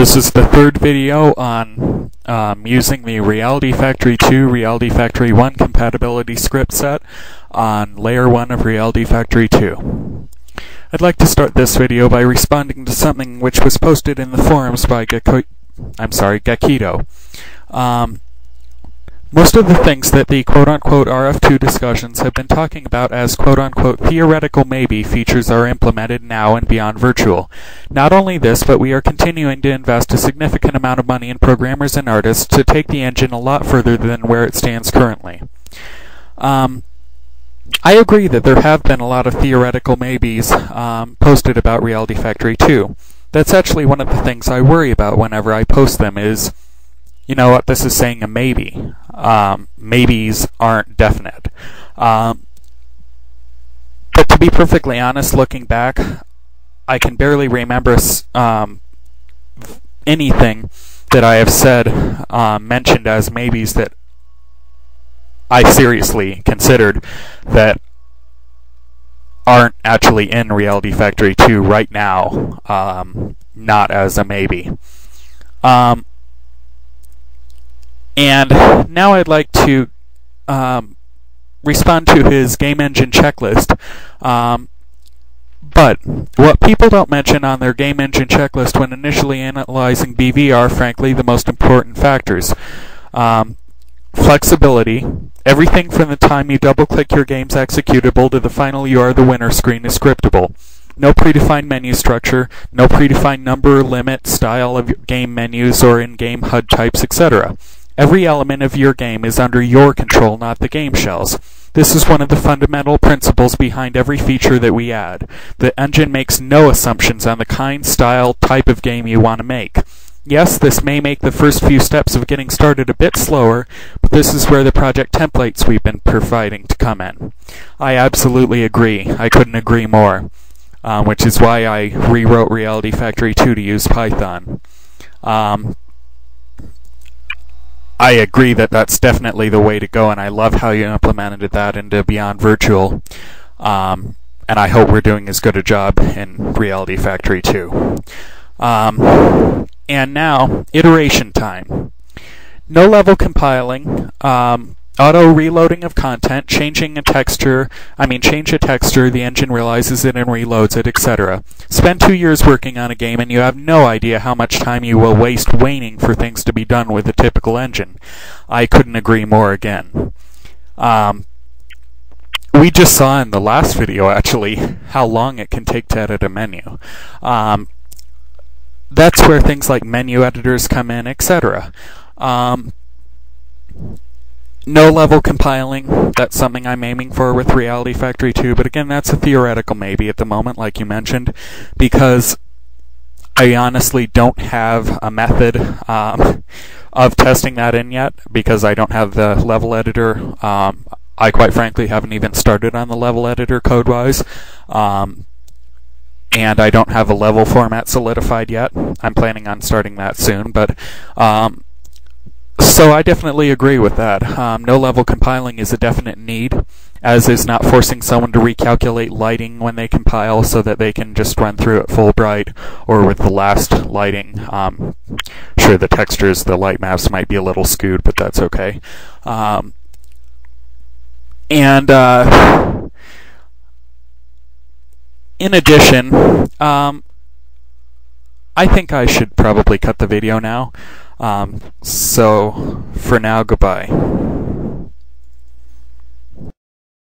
This is the third video on using the Reality Factory 2, Reality Factory 1 compatibility script set on Layer 1 of Reality Factory 2. I'd like to start this video by responding to something which was posted in the forums by Gekkito. Most of the things that the quote-unquote RF2 discussions have been talking about as quote-unquote theoretical maybe features are implemented now and beyond virtual. Not only this, but we are continuing to invest a significant amount of money in programmers and artists to take the engine a lot further than where it stands currently. I agree that there have been a lot of theoretical maybes posted about Reality Factory 2. That's actually one of the things I worry about whenever I post them is, you know what, this is saying a maybe. Maybes aren't definite. But to be perfectly honest, looking back, I can barely remember anything that I have said mentioned as maybes that I seriously considered that aren't actually in Reality Factory 2 right now, not as a maybe. And now I'd like to respond to his game engine checklist. But what people don't mention on their game engine checklist when initially analyzing BV are, frankly, the most important factors. Flexibility. Everything from the time you double-click your game's executable to the final you are the winner screen is scriptable. No predefined menu structure, no predefined number, limit, style of game menus, or in-game HUD types, etc. Every element of your game is under your control, not the game shell's. This is one of the fundamental principles behind every feature that we add. The engine makes no assumptions on the kind, style, type of game you want to make. Yes, this may make the first few steps of getting started a bit slower, but this is where the project templates we've been providing to come in. I absolutely agree. I couldn't agree more, which is why I rewrote Reality Factory 2 to use Python. I agree that that's definitely the way to go, and I love how you implemented that into Beyond Virtual. And I hope we're doing as good a job in Reality Factory 2. And now, iteration time. No level compiling, auto reloading of content, change a texture, the engine realizes it and reloads it, etc. Spend 2 years working on a game and you have no idea how much time you will waste waiting for things to be done with a typical engine. I couldn't agree more again. We just saw in the last video, actually, how long it can take to edit a menu. That's where things like menu editors come in, etc. No level compiling, that's something I'm aiming for with Reality Factory 2, but again, that's a theoretical maybe at the moment, like you mentioned, because I honestly don't have a method of testing that in yet, because I don't have the level editor. I quite frankly haven't even started on the level editor code-wise, and I don't have a level format solidified yet. I'm planning on starting that soon, but so I definitely agree with that. No level compiling is a definite need, as is not forcing someone to recalculate lighting when they compile so that they can just run through at full bright or with the last lighting. Sure, the textures, the light maps might be a little skewed, but that's okay. In addition, I think I should probably cut the video now. So, for now, goodbye.